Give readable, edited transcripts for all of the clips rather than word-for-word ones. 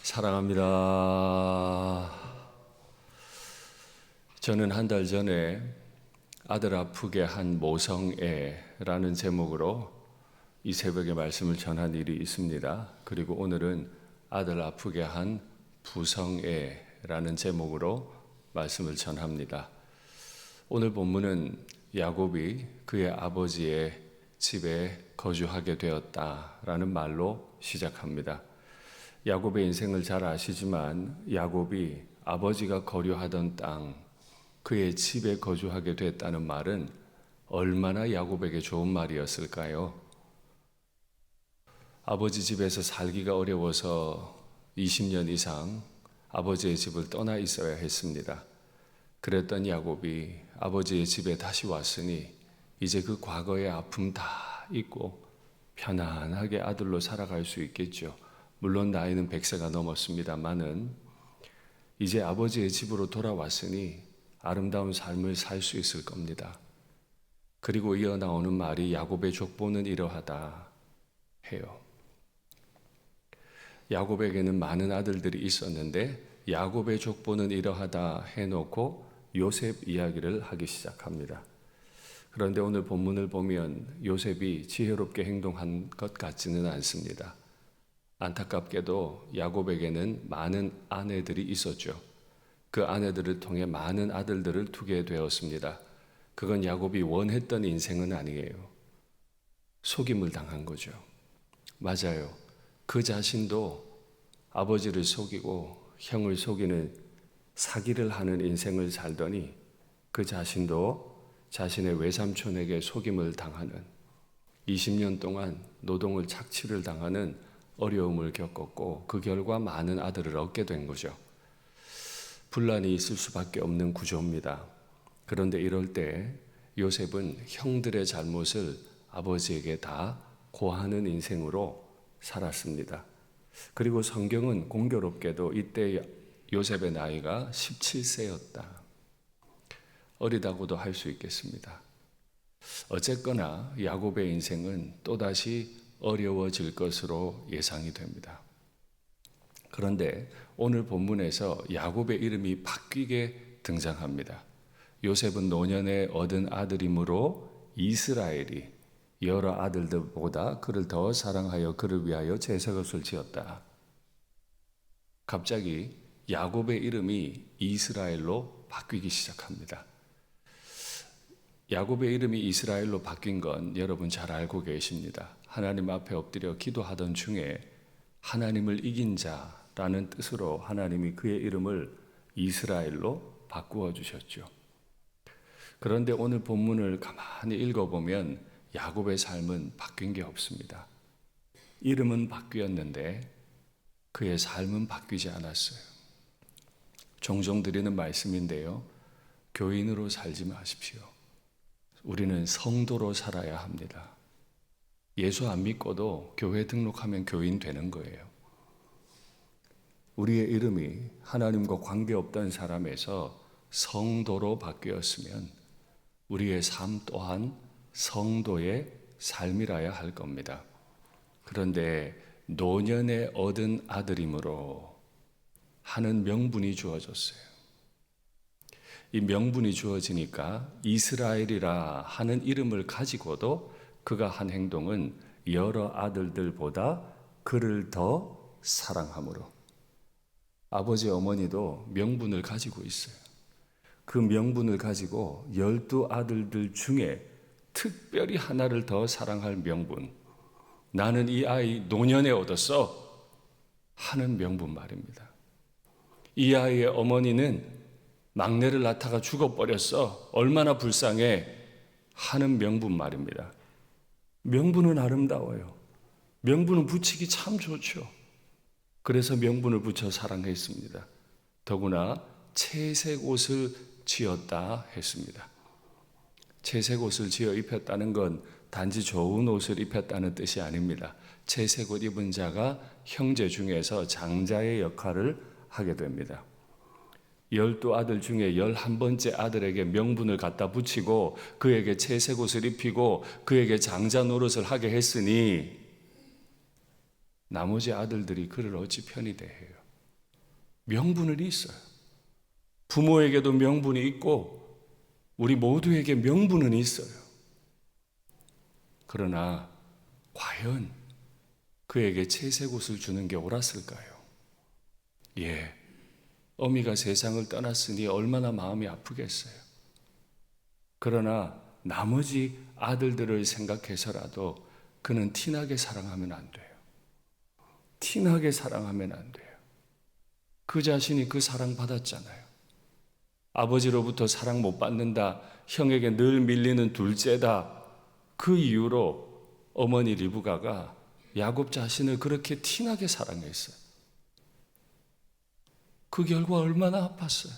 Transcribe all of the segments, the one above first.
사랑합니다. 저는 한 달 전에 아들 아프게 한 모성애라는 제목으로 이 새벽에 말씀을 전한 일이 있습니다. 그리고 오늘은 아들 아프게 한 부성애라는 제목으로 말씀을 전합니다. 오늘 본문은 야곱이 그의 아버지의 집에 거주하게 되었다라는 말로 시작합니다. 야곱의 인생을 잘 아시지만 야곱이 아버지가 거류하던 땅, 그의 집에 거주하게 됐다는 말은 얼마나 야곱에게 좋은 말이었을까요? 아버지 집에서 살기가 어려워서 20년 이상 아버지의 집을 떠나 있어야 했습니다. 그랬던 야곱이 아버지의 집에 다시 왔으니 이제 그 과거의 아픔 다 잊고 편안하게 아들로 살아갈 수 있겠죠. 물론 나이는 100세가 넘었습니다마는 이제 아버지의 집으로 돌아왔으니 아름다운 삶을 살 수 있을 겁니다. 그리고 이어 나오는 말이 야곱의 족보는 이러하다 해요. 야곱에게는 많은 아들들이 있었는데 야곱의 족보는 이러하다 해놓고 요셉 이야기를 하기 시작합니다. 그런데 오늘 본문을 보면 요셉이 지혜롭게 행동한 것 같지는 않습니다. 안타깝게도 야곱에게는 많은 아내들이 있었죠. 그 아내들을 통해 많은 아들들을 두게 되었습니다. 그건 야곱이 원했던 인생은 아니에요. 속임을 당한 거죠. 맞아요. 그 자신도 아버지를 속이고 형을 속이는 사기를 하는 인생을 살더니 그 자신도 자신의 외삼촌에게 속임을 당하는 20년 동안 노동을 착취를 당하는 어려움을 겪었고 그 결과 많은 아들을 얻게 된 거죠. 분란이 있을 수밖에 없는 구조입니다. 그런데 이럴 때 요셉은 형들의 잘못을 아버지에게 다 고하는 인생으로 살았습니다. 그리고 성경은 공교롭게도 이때 요셉의 나이가 17세였다. 어리다고도 할 수 있겠습니다. 어쨌거나 야곱의 인생은 또다시 어려워질 것으로 예상이 됩니다. 그런데 오늘 본문에서 야곱의 이름이 바뀌게 등장합니다. 요셉은 노년에 얻은 아들이므로 이스라엘이 여러 아들들보다 그를 더 사랑하여 그를 위하여 제사것을 지었다. 갑자기 야곱의 이름이 이스라엘로 바뀌기 시작합니다. 야곱의 이름이 이스라엘로 바뀐 건 여러분 잘 알고 계십니다. 하나님 앞에 엎드려 기도하던 중에 하나님을 이긴 자라는 뜻으로 하나님이 그의 이름을 이스라엘로 바꾸어 주셨죠. 그런데 오늘 본문을 가만히 읽어보면 야곱의 삶은 바뀐 게 없습니다. 이름은 바뀌었는데 그의 삶은 바뀌지 않았어요. 종종 드리는 말씀인데요. 교인으로 살지 마십시오. 우리는 성도로 살아야 합니다. 예수 안 믿고도 교회 등록하면 교인 되는 거예요. 우리의 이름이 하나님과 관계없던 사람에서 성도로 바뀌었으면 우리의 삶 또한 성도의 삶이라야 할 겁니다. 그런데 노년에 얻은 아들이므로 하는 명분이 주어졌어요. 이 명분이 주어지니까 이스라엘이라 하는 이름을 가지고도 그가 한 행동은 여러 아들들보다 그를 더 사랑함으로 아버지 어머니도 명분을 가지고 있어요. 그 명분을 가지고 12아들들 중에 특별히 하나를 더 사랑할 명분, 나는 이 아이 노년에 얻었어 하는 명분 말입니다. 이 아이의 어머니는 막내를 낳다가 죽어버렸어 얼마나 불쌍해 하는 명분 말입니다. 명분은 아름다워요. 명분은 붙이기 참 좋죠. 그래서 명분을 붙여 사랑했습니다. 더구나 채색 옷을 지었다 했습니다. 채색 옷을 지어 입혔다는 건 단지 좋은 옷을 입혔다는 뜻이 아닙니다. 채색 옷 입은 자가 형제 중에서 장자의 역할을 하게 됩니다. 12아들 중에 11번째 아들에게 명분을 갖다 붙이고 그에게 채색 옷을 입히고 그에게 장자 노릇을 하게 했으니 나머지 아들들이 그를 어찌 편히 대해요. 명분은 있어요. 부모에게도 명분이 있고 우리 모두에게 명분은 있어요. 그러나 과연 그에게 채색옷을 주는 게 옳았을까요? 예, 어미가 세상을 떠났으니 얼마나 마음이 아프겠어요. 그러나 나머지 아들들을 생각해서라도 그는 티나게 사랑하면 안 돼요. 티나게 사랑하면 안 돼요. 그 자신이 그 사랑 받았잖아요. 아버지로부터 사랑 못 받는다, 형에게 늘 밀리는 둘째다. 그 이유로 어머니 리브가가 야곱 자신을 그렇게 티나게 사랑했어요. 그 결과 얼마나 아팠어요.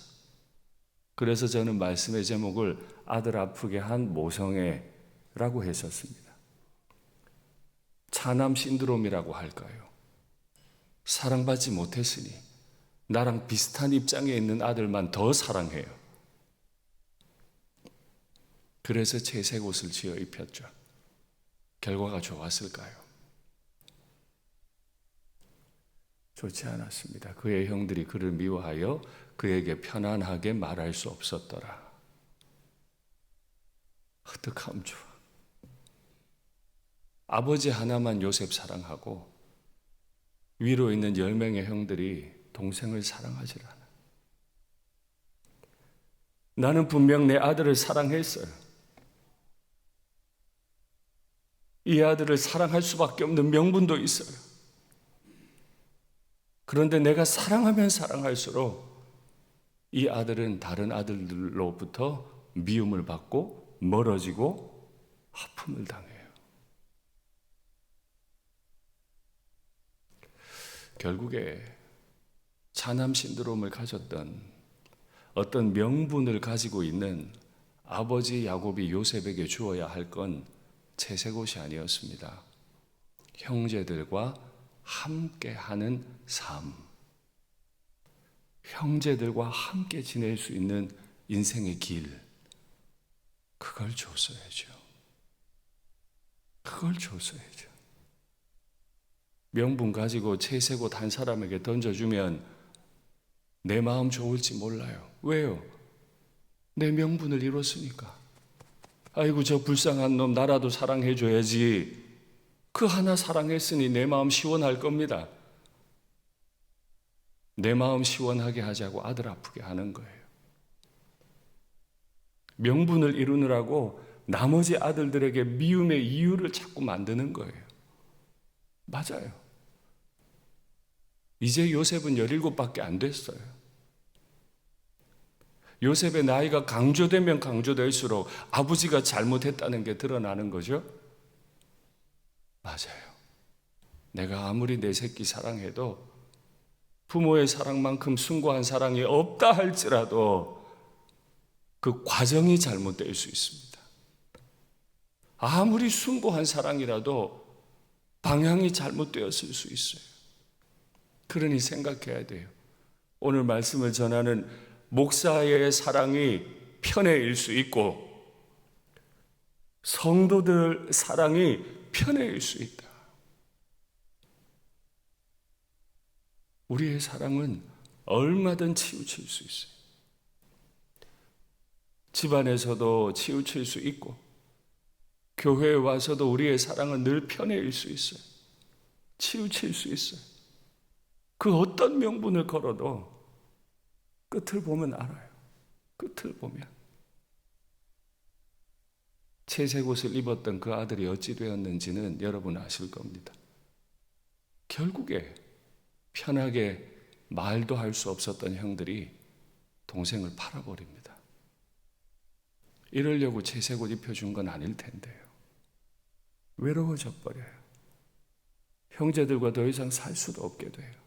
그래서 저는 말씀의 제목을 아들 아프게 한 모성애라고 했었습니다. 차남 신드롬이라고 할까요? 사랑받지 못했으니 나랑 비슷한 입장에 있는 아들만 더 사랑해요. 그래서 채색 옷을 지어 입혔죠. 결과가 좋았을까요? 좋지 않았습니다. 그의 형들이 그를 미워하여 그에게 편안하게 말할 수 없었더라. 어떡하면 좋아. 아버지 하나만 요셉 사랑하고 위로 있는 10명의 형들이 동생을 사랑하질 않아. 나는 분명 내 아들을 사랑했어요. 이 아들을 사랑할 수밖에 없는 명분도 있어요. 그런데 내가 사랑하면 사랑할수록 이 아들은 다른 아들들로부터 미움을 받고 멀어지고 아픔을 당해요. 결국에 차남 신드롬을 가졌던 어떤 명분을 가지고 있는 아버지 야곱이 요셉에게 주어야 할 건 채색옷이 아니었습니다. 형제들과 함께하는 삶, 형제들과 함께 지낼 수 있는 인생의 길, 그걸 줬어야죠. 그걸 줬어야죠. 명분 가지고 채색옷 한 사람에게 던져주면 내 마음 좋을지 몰라요. 왜요? 내 명분을 이뤘으니까. 아이고 저 불쌍한 놈 나라도 사랑해줘야지. 그 하나 사랑했으니 내 마음 시원할 겁니다. 내 마음 시원하게 하자고 아들 아프게 하는 거예요. 명분을 이루느라고 나머지 아들들에게 미움의 이유를 자꾸 만드는 거예요. 맞아요. 이제 요셉은 17밖에 안 됐어요. 요셉의 나이가 강조되면 강조될수록 아버지가 잘못했다는 게 드러나는 거죠. 맞아요. 내가 아무리 내 새끼 사랑해도 부모의 사랑만큼 숭고한 사랑이 없다 할지라도 그 과정이 잘못될 수 있습니다. 아무리 숭고한 사랑이라도 방향이 잘못되었을 수 있어요. 그러니 생각해야 돼요. 오늘 말씀을 전하는 목사의 사랑이 편애일 수 있고 성도들 사랑이 편애일 수 있다. 우리의 사랑은 얼마든 치우칠 수 있어요. 집안에서도 치우칠 수 있고 교회에 와서도 우리의 사랑은 늘 편애일 수 있어요. 치우칠 수 있어요. 그 어떤 명분을 걸어도 끝을 보면 알아요. 끝을 보면. 채색 옷을 입었던 그 아들이 어찌 되었는지는 여러분 아실 겁니다. 결국에 편하게 말도 할 수 없었던 형들이 동생을 팔아버립니다. 이러려고 채색 옷 입혀준 건 아닐 텐데요. 외로워져 버려요. 형제들과 더 이상 살 수도 없게 돼요.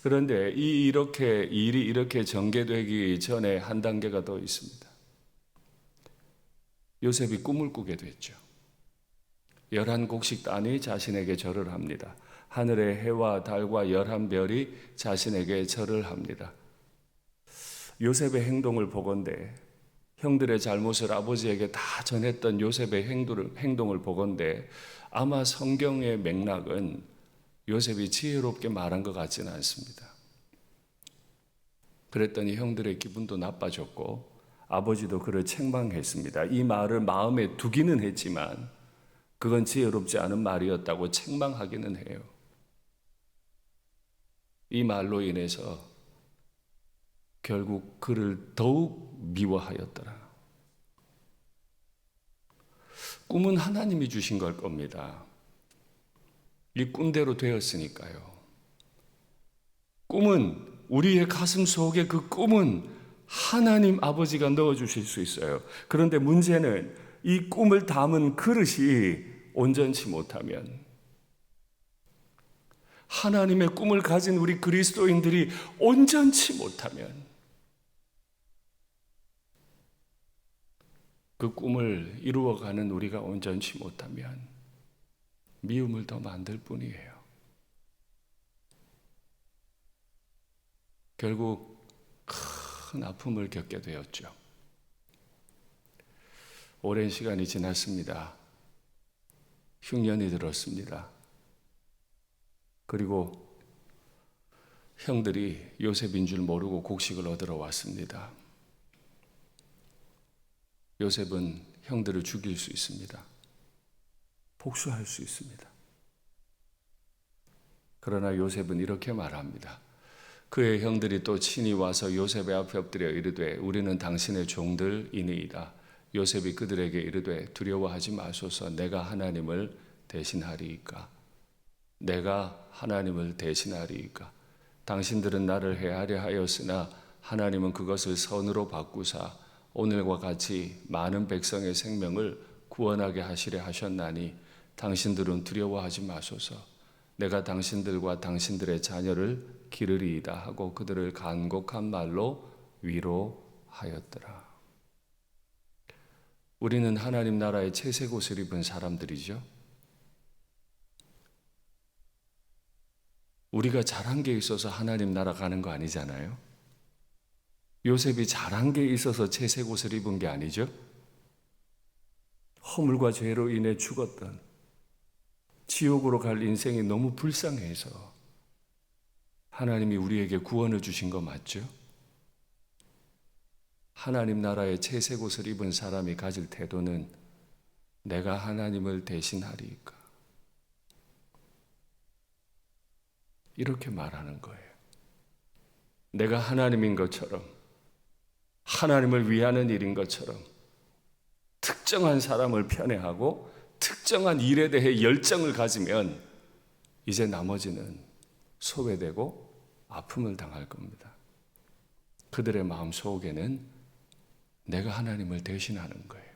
그런데 일이 이렇게 전개되기 전에 한 단계가 더 있습니다. 요셉이 꿈을 꾸게 됐죠. 11곡식 단이 자신에게 절을 합니다. 하늘의 해와 달과 11별이 자신에게 절을 합니다. 요셉의 행동을 보건대 형들의 잘못을 아버지에게 다 전했던 요셉의 행동을 보건대 아마 성경의 맥락은 요셉이 지혜롭게 말한 것 같지는 않습니다. 그랬더니 형들의 기분도 나빠졌고 아버지도 그를 책망했습니다. 이 말을 마음에 두기는 했지만 그건 지혜롭지 않은 말이었다고 책망하기는 해요. 이 말로 인해서 결국 그를 더욱 미워하였더라. 꿈은 하나님이 주신 걸 겁니다. 이 꿈대로 되었으니까요. 꿈은 우리의 가슴 속에 그 꿈은 하나님 아버지가 넣어주실 수 있어요. 그런데 문제는 이 꿈을 담은 그릇이 온전치 못하면, 하나님의 꿈을 가진 우리 그리스도인들이 온전치 못하면, 그 꿈을 이루어가는 우리가 온전치 못하면 미움을 더 만들 뿐이에요. 결국 큰 아픔을 겪게 되었죠. 오랜 시간이 지났습니다. 흉년이 들었습니다. 그리고 형들이 요셉인 줄 모르고 곡식을 얻으러 왔습니다. 요셉은 형들을 죽일 수 있습니다. 복수할 수 있습니다. 그러나 요셉은 이렇게 말합니다. 그의 형들이 또 친히 와서 요셉의 앞에 엎드려 이르되 우리는 당신의 종들이니이다. 요셉이 그들에게 이르되 두려워하지 마소서. 내가 하나님을 대신하리이까. 내가 하나님을 대신하리이까. 당신들은 나를 해하려 하였으나 하나님은 그것을 선으로 바꾸사 오늘과 같이 많은 백성의 생명을 구원하게 하시려 하셨나니 당신들은 두려워하지 마소서. 내가 당신들과 당신들의 자녀를 기르리이다 하고 그들을 간곡한 말로 위로하였더라. 우리는 하나님 나라의 채색 옷을 입은 사람들이죠. 우리가 잘한 게 있어서 하나님 나라 가는 거 아니잖아요. 요셉이 잘한 게 있어서 채색 옷을 입은 게 아니죠. 허물과 죄로 인해 죽었던, 지옥으로 갈 인생이 너무 불쌍해서 하나님이 우리에게 구원을 주신 거 맞죠? 하나님 나라의 채색 옷을 입은 사람이 가질 태도는 내가 하나님을 대신하리이까. 이렇게 말하는 거예요. 내가 하나님인 것처럼, 하나님을 위하는 일인 것처럼 특정한 사람을 편애하고 특정한 일에 대해 열정을 가지면 이제 나머지는 소외되고 아픔을 당할 겁니다. 그들의 마음 속에는 내가 하나님을 대신하는 거예요.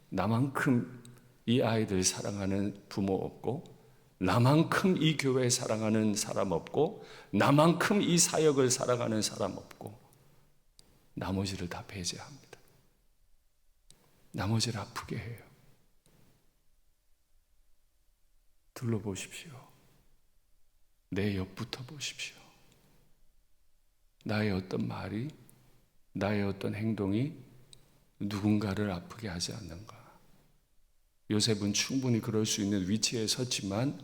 나만큼 이 아이들 사랑하는 부모 없고, 나만큼 이 교회 사랑하는 사람 없고, 나만큼 이 사역을 사랑하는 사람 없고, 나머지를 다 배제합니다. 나머지를 아프게 해요. 둘러보십시오. 내 옆부터 보십시오. 나의 어떤 말이, 나의 어떤 행동이 누군가를 아프게 하지 않는가. 요셉은 충분히 그럴 수 있는 위치에 섰지만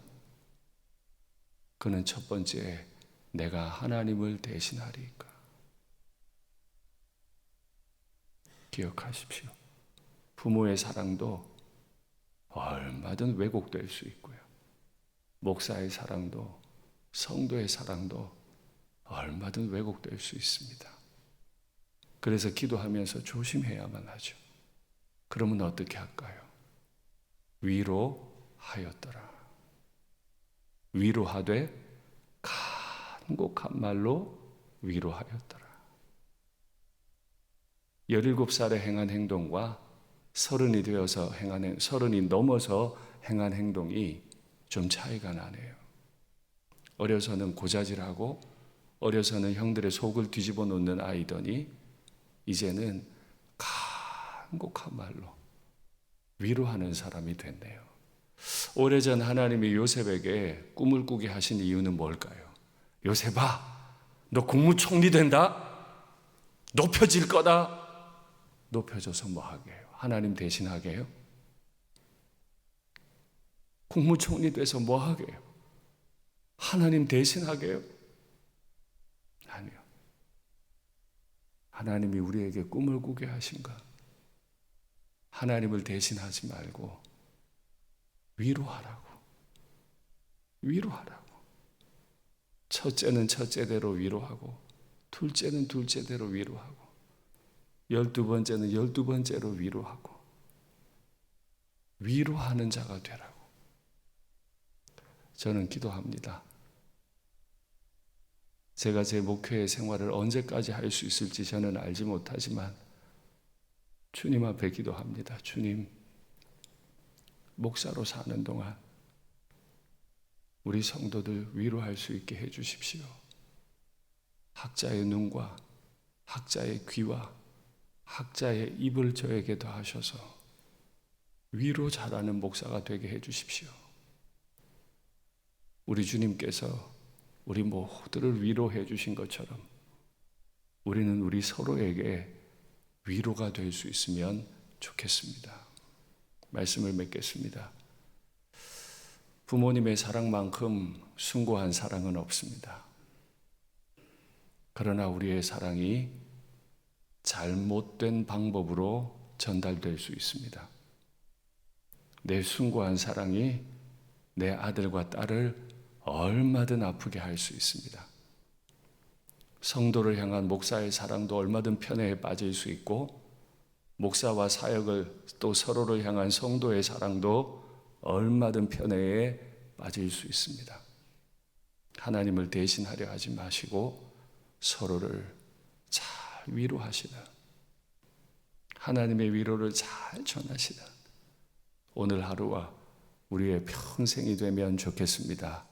그는 첫 번째 내가 하나님을 대신하리까. 기억하십시오. 부모의 사랑도 얼마든 왜곡될 수 있고요. 목사의 사랑도, 성도의 사랑도 얼마든 왜곡될 수 있습니다. 그래서 기도하면서 조심해야만 하죠. 그러면 어떻게 할까요? 위로하였더라. 위로하되 간곡한 말로 위로하였더라. 17살에 행한 행동과 30이 넘어서 행한 행동이 좀 차이가 나네요. 어려서는 고자질하고 어려서는 형들의 속을 뒤집어 놓는 아이더니 이제는 간곡한 말로 위로하는 사람이 됐네요. 오래전 하나님이 요셉에게 꿈을 꾸게 하신 이유는 뭘까요? 요셉아, 너 국무총리 된다? 높여질 거다? 높여줘서 뭐 하게 해요? 하나님 대신하게 해요? 국무총리 돼서 뭐 하게 해요? 하나님 대신하게 해요? 아니요. 하나님이 우리에게 꿈을 꾸게 하신가? 하나님을 대신하지 말고 위로하라고. 위로하라고. 첫째는 첫째대로 위로하고, 둘째는 둘째대로 위로하고, 12번째는 12번째로 위로하고, 위로하는 자가 되라고. 저는 기도합니다. 제가 제 목회의 생활을 언제까지 할 수 있을지 저는 알지 못하지만 주님 앞에 기도합니다. 주님, 목사로 사는 동안 우리 성도들 위로할 수 있게 해주십시오. 학자의 눈과 학자의 귀와 학자의 입을 저에게 더하셔서 위로 잘하는 목사가 되게 해주십시오. 우리 주님께서 우리 모두를 위로해 주신 것처럼 우리는 우리 서로에게 위로가 될 수 있으면 좋겠습니다. 말씀을 맺겠습니다. 부모님의 사랑만큼 숭고한 사랑은 없습니다. 그러나 우리의 사랑이 잘못된 방법으로 전달될 수 있습니다. 내 숭고한 사랑이 내 아들과 딸을 얼마든 아프게 할 수 있습니다. 성도를 향한 목사의 사랑도 얼마든 편애에 빠질 수 있고, 목사와 사역을 또 서로를 향한 성도의 사랑도 얼마든 편애에 빠질 수 있습니다. 하나님을 대신하려 하지 마시고 서로를 잘 위로하시는, 하나님의 위로를 잘 전하시는 오늘 하루와 우리의 평생이 되면 좋겠습니다.